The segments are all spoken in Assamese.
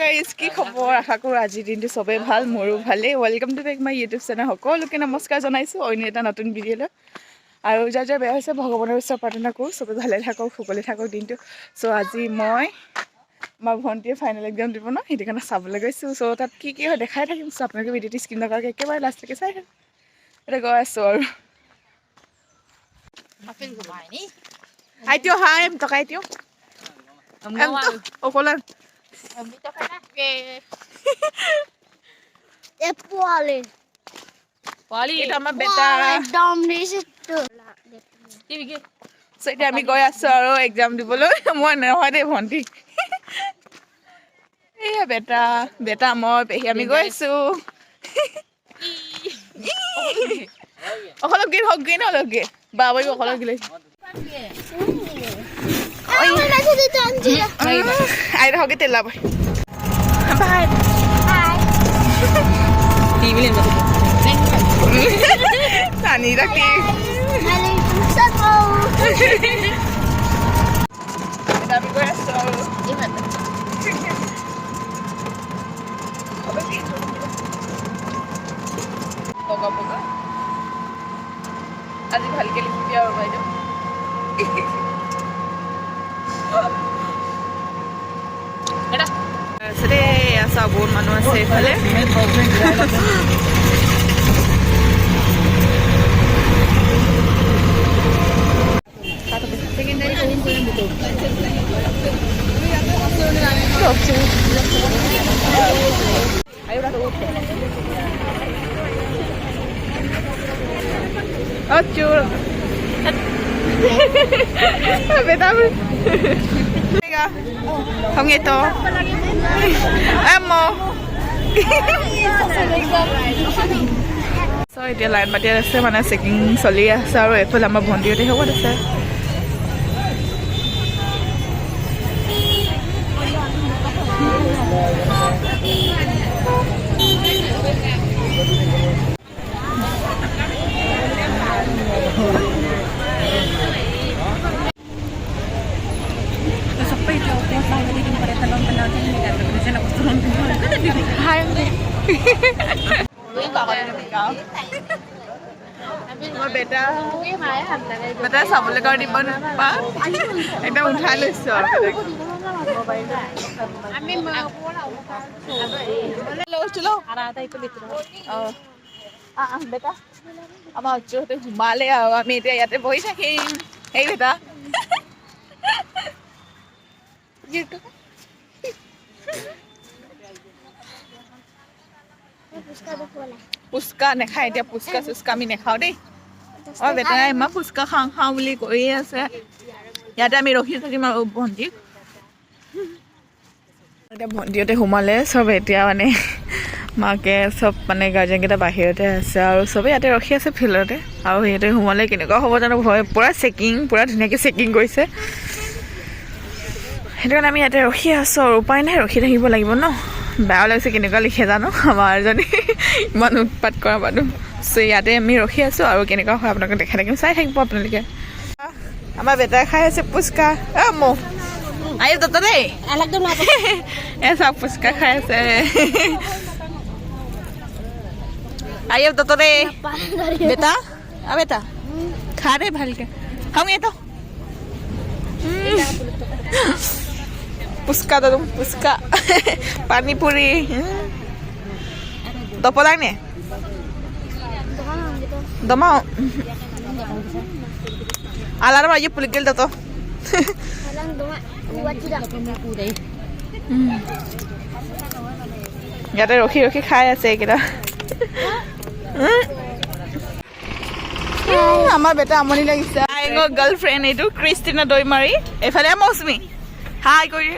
গাইজ কি খবৰ আশা কৰোঁ আজিৰ দিনটো চবেই ভাল মোৰো ভালেই welcome to back my YouTube channel সকলোকে নমস্কাৰ জনাইছোঁ অন্য এটা নতুন ভিডিঅ'লৈ আৰু যাৰ যাৰ বেয়া হৈছে ভগৱানৰ ওচৰত প্ৰাৰ্থনা কৰোঁ চবেই ভালে থাকক সুকলে থাকক দিনটো চ' আজি মই আমাৰ ভণ্টিয়ে ফাইনেল এক্সাম দিব ন সেইটো কাৰণে চাবলৈ গৈছোঁ চ' তাত কি হয় দেখাই থাকিম চ' আপোনালোকে ভিডিঅ'টো স্ক্ৰীন নকৰাকৈ একেবাৰে লাষ্টলৈকে চাই থাকিম এতিয়া গৈ আছোঁ আৰু ITO high em toca aitio em to okolan Poli itu sama beta so এতিয়া আমি গৈ আছোঁ আৰু এক্সাম দিবলৈ মই নহয় দেই ভণ্টি এয়া বেটা মই পেহী আমি গৈ আছোঁ অকলক গিয়ে হওক গিয়ে নহ'লক গিয়ে বাবাই অকলক গিলে air hoki tela boy bye tv le mo tani rakhi eta mi go so iman poka আজি ভালকে লিখি দিয়া আৰু বাইদেউ Sede asa bon manu ase phale secondary koin koin buto ayo dah utte achur beta không nghe to em mò so এতিয়া লাইন পাতি আছে মানে চেকিং চলি আছে আৰু এফালে আমাৰ ভণ্টিহঁতে হ'ব আছে বেটা চাবলৈ কাৰণে দিব নাপা একদম উঠাই লৈছোঁ বেটা আমাৰ অঞ্চলতে সোমালে আৰু আমি এতিয়া ইয়াতে বহি থাকিম সেই বেটা পুচকা নেখায় এতিয়া পুচকা চুচকা আমি নেখাওঁ দেই অঁ বেটাই ইমান পুচকা খাওঁ বুলি কৈয়ে আছে ইয়াতে আমি ৰখি থাকিম আৰু ভণ্টিক এতিয়া ভণ্টিহঁতে সোমালে চব এতিয়া মানে মাকে চব মানে গাৰ্জেনকেইটা বাহিৰতে আছে আৰু চবেই ইয়াতে ৰখি আছে ফিল্ডতে আৰু সিহঁতে সোমালে কেনেকুৱা হ'ব জানো ভয় পূৰা চেকিং পূৰা ধুনীয়াকৈ চেকিং কৰিছে সেইটো কাৰণে আমি ইয়াতে ৰখি আছোঁ আৰু উপায় নাই ৰখি থাকিব লাগিব ন বেয়া লাগিছে কেনেকুৱা লিখে জানো আমাৰ এজনী ইমান উৎপাত কৰা মানুহ চ' ইয়াতে আমি ৰখি আছোঁ আৰু কেনেকুৱা হয় আপোনালোকে দেখাই থাকিম চাই থাকিব আপোনালোকে আমাৰ বেটাই খাই আছে পুচকা মো আহি দত দেই এ চাওক পুচকা খাই আছে আহি দত দেই বেটা বেটা খা দে ভালকে খাওঁ এইটো puska dong puska pani puri dopolang nih domau alarm aja puligil dato ইয়াতে ৰখি ৰখি খাই আছে এইকেইটা আমাৰ বেটা আমনি লাগিছে আইঙৰ গাৰ্লফ্ৰেণ্ড এইটো ক্ৰিষ্টিনা দৈমাৰী এইফালে মৌচুমী হাই কৰি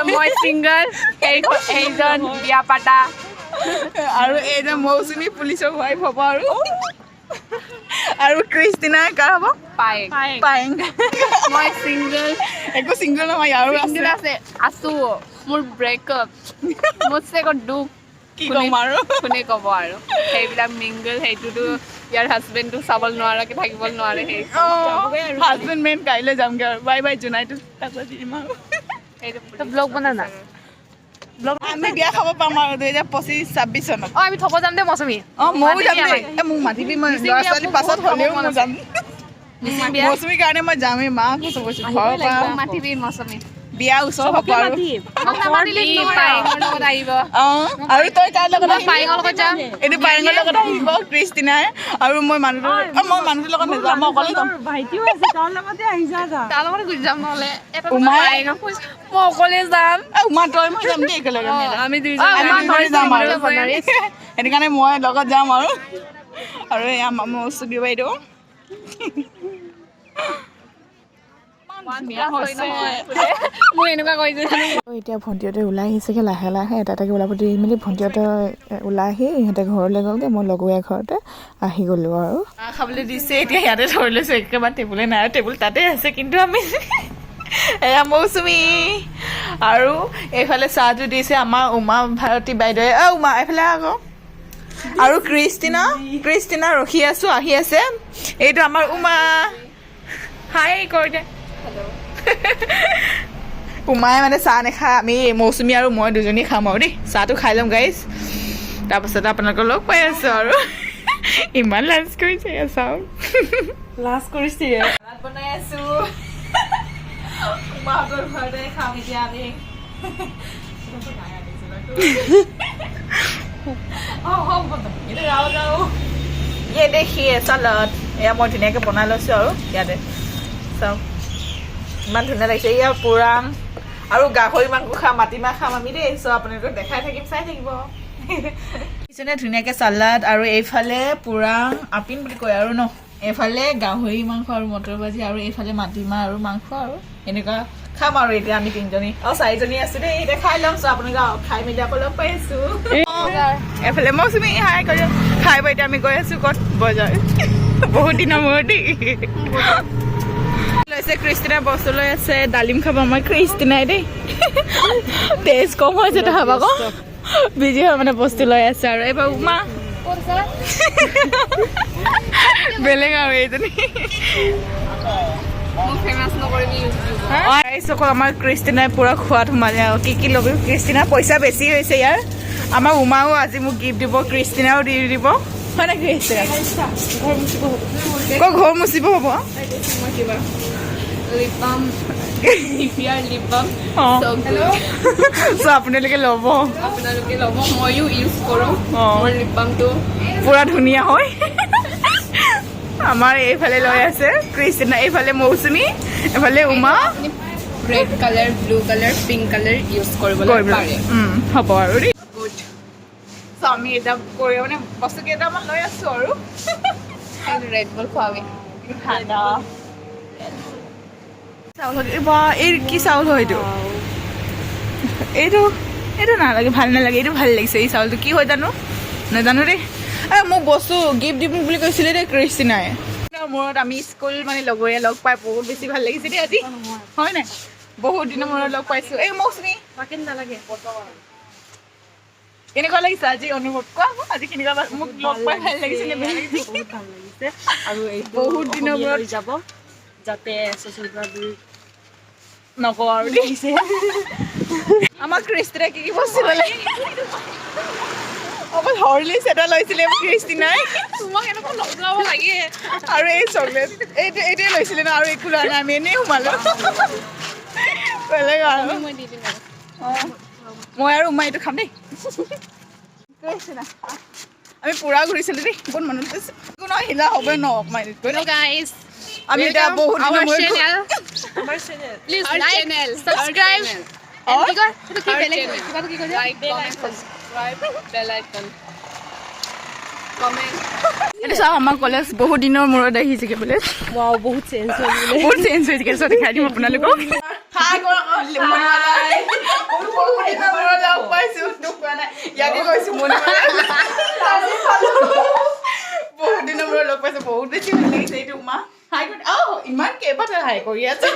মই চিংগল এইজন বিয়া পাতা আৰু এইজন মৌচুমী পুলিচৰ ৱাইফ হ'ব আৰু ক্ৰিষ্টিনা কাৰ হ'ব পায়েং মই চিংগল একো চিংগল নহয় আৰু আছে আছো মোৰ ব্ৰেকআপ মোতছে দুখ কি ক'ম আৰু কোনে ক'ব আৰু সেইবিলাক মিংগল সেইটোতো ইয়াৰ হাজবেণ্ডটো চাবলৈ নোৱাৰাকে থাকিব নোৱাৰে সেই হাজবেণ্ড মেন কাইলৈ যামগৈ আৰু বাই বাই জোনাইটো তাকো দি দিম আৰু ব্লগ বনা না আমি বিয়া খাব পাম আৰু 2025-26 চনত আমি থব যাম দে মৌচুমী ময়ো যাম দেই মোক মাতিবি মই ল'ৰা ছোৱালী পাছত হ'লেও মই যাম মৌচুমীৰ কাৰণে মই যামেই মাক কৈছোঁ ঘৰৰ পৰা মাতিবি মৌচুমী বিয়া ওচৰ হ'ব আৰু আৰু তই তাৰ লগত পায়েঙৰ লগত যাম এইটো পায়েঙৰ লগত আহিব ক্ৰিষ্টিনাই আৰু মই মানুহটোৰ লগত নাযাওঁ মই অকলে যাম ভাইটিও আছে তাৰ লগতে আহি যা তাৰ লগতে গুচি যাম নহ'লে উমাই মই অকলে যাম উমা তই মই যাম দেই একেলগে আমি দুইজন যাম আৰু সেইটো কাৰণে মই লগত যাম আৰু এয়া মৌচুমী বাইদেউ এতিয়া ভণ্টিহঁতে ওলাই আহিছেগৈ লাহে লাহে এটা এটাকৈ ওলাব দি মেলি ভণ্টিহঁতে ওলাই আহি ইহঁতে ঘৰলৈ গ'লগৈ মই লগৰীয়া ঘৰতে আহি গ'লোঁ আৰু খাবলৈ দিছে এতিয়া ইয়াতে ধৰি লৈছোঁ একেবাৰে টেবুলে নাই আৰু টেবুল তাতে আছে কিন্তু আমি এয়া মৌচুমী আৰু এইফালে চাহটো দিছে আমাৰ উমা ভাৰতী বাইদেৱে উমা এইফালে আকৌ আৰু ক্ৰিষ্টিনা ৰখি আছোঁ আহি আছে এইটো আমাৰ উমা হাই কৈ দে উমাই মানে চাহ নাখায় আমি মৌচুমী আৰু মই দুজনী খাম আৰু দেই চাহটো খাই ল'ম গাইজ তাৰপাছত আপোনালোকক লগ পাই আছোঁ আৰু ইমান লাজ কৰিছে চাওঁ লাজ কৰিছে ভাত বনাই আছোঁ উমাহঁতৰ ঘৰতে খাম এতিয়া আমি এই দেখিয়ে চালাড এয়া মই ধুনীয়াকৈ বনাই লৈছোঁ আৰু ইয়াতে চাওক ইমান ধুনীয়া লাগিছে এয়া পোৰাং আৰু গাহৰি মাংস খাম মাটিমাহ খাম আমি দেই চ' আপোনালোকক দেখাই থাকিম চাই থাকিব কিছুমানে ধুনীয়াকৈ চালাড আৰু এইফালে পোৰাং আপিন বুলি কয় আৰু ন এইফালে গাহৰি মাংস আৰু মটৰ ভাজি আৰু এইফালে মাটিমাহ আৰু মাংস আৰু এনেকুৱা খাম আৰু এতিয়া আমি 3জনী আৰু 4জনী আছোঁ দেই এতিয়া খাই ল'ম চ' আপোনালোকে খাই মেলি আকৌ লগ পাই আছোঁ এইফালে মৌচুমী হাই কৰি খাই বৈ এতিয়া আমি গৈ আছোঁ ক'ত বজাৰ বহুত দিনৰ মূৰত দেই লৈছে ক্ৰিষ্টিনাৰ বস্তু লৈ আছে ডালিম খাব আমাৰ ক্ৰিষ্টিনাই দেই টেষ্ট কম হৈছে তাহাব আকৌ বিজি হৈ মানে বস্তু লৈ আছে আৰু এইবাৰ উমা বেলেগ আৰু এইজনী আমাৰ ক্ৰিষ্টিনাই পুৰা খোৱাত সোমালে আৰু কি ল'বি ক্ৰিষ্টিনাৰ পইচা বেছি হৈছে ইয়াৰ আমাৰ উমাও আজি মোক গিফ্ট দিব ক্ৰিষ্টিনাও দি দিব হয় নে ক্ৰিষ্টিনা ঘৰ মুচিব হ'ব আপোনালোকে ল'ব ময়ো ইউজ কৰোঁ মোৰ লিপ বামটো পুৰা ধুনীয়া হয় আমাৰ এইফালে লৈ আছে ক্ৰিষ্টিনা এইফালে মৌচুমী এইফালে Uma red colour blue colour pink colour use কৰিবলৈ পাৰে হ'ব আৰু দেই গুড চ' আমি এটা কৰি মানে বস্তু কেইটামান লৈ আছোঁ আৰু ৰেড বল খোৱাবি ঠাণ্ডা চাউল বা এই কি চাউল হয় এইটো এইটো নালাগে ভাল নালাগে এইটো ভাল লাগিছে এই চাউলটো কি হয় জানো নাজানো দেই মোক বস্তু গিফ্ট দিম বুলি কৈছিলে দেই ক্ৰিষ্টিনাই মূৰত আমি স্কুল মানে লগৰীয়া লগ পাই বহুত বেছি ভাল লাগিছে দেই আজি হয় নাই বহুত দিনৰ মূৰত লগ পাইছোঁ এই মৌচুমী নালাগে কেনেকুৱা লাগিছে আজি অনুভৱ কোৱা আজি কেনেকুৱা মোক লগ পাই ভাল লাগিছে নে বেয়া লাগিছে বহুত ভাল লাগিছে আৰু এই বহুত দিনৰ মূৰত যাব যাতে নকওঁ আৰু দেখিছে আমাক ক্ৰিষ্টিনাই কি বস্তু ল'লে অকল হৰলিক্স এটা লৈছিলে ক্ৰিষ্টিনাই তোমাক এনেকুৱা লগাব লাগে আৰু এই চকলেট এইটোৱে লৈছিলে ন আৰু একো লোৱা নাই আমি এনেই সোমালোঁ বেলেগ আৰু মই দি দিম মই আৰু উমা এইটো খাম দেই আমি পুৰা ঘূৰিছিলোঁ দেই বহুত মনত আছে একো নহয় হিলা হ'বই ন অকণমান গাইজ আমি এতিয়া বহুত দিনৰ মূৰত প্লিজ লাইক সাবস্ক্ৰাইব এইটো চাওঁ আমাৰ কলেজ বহুত দিনৰ মূৰত আহিছেগৈ বোলে বহুত চেঞ্জ হৈ বহুত চেঞ্জ হৈছেগৈ চ' দেখাই দিম আপোনালোকক বহুত দিনৰ মূৰত লগ পাইছোঁ বহুত বেছি ভাল লাগিছে এইটো মা হাই ইমান কেইবাটা হাই কৰি আছে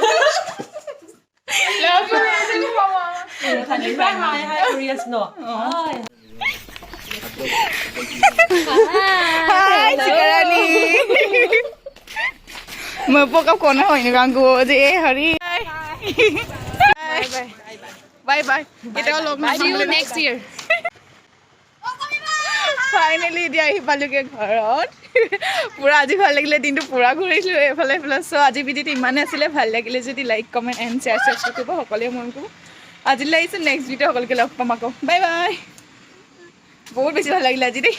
Hai, Cikarani. Mepok kau nak ini ganggu je, hari. Bye bye. Kita kalau See you next year. Finally এতিয়া আহি পালোগৈ ঘৰত পুৰা আজি ভাল লাগিলে দিনটো পুৰা ঘূৰিছিলোঁ এইফালে এইফালে চ' আজি ভিডিঅ'টো ইমানেই আছিলে ভাল লাগিলে যদি লাইক কমেণ্ট এণ্ড শ্বেয়াৰ কৰিব সকলোৱে মন কৰিব আজিলৈ আহিছোঁ নেক্সট ভিডিঅ' সকলোকে লগ পাম আকৌ বাই বাই বহুত বেছি ভাল লাগিলে আজি দেই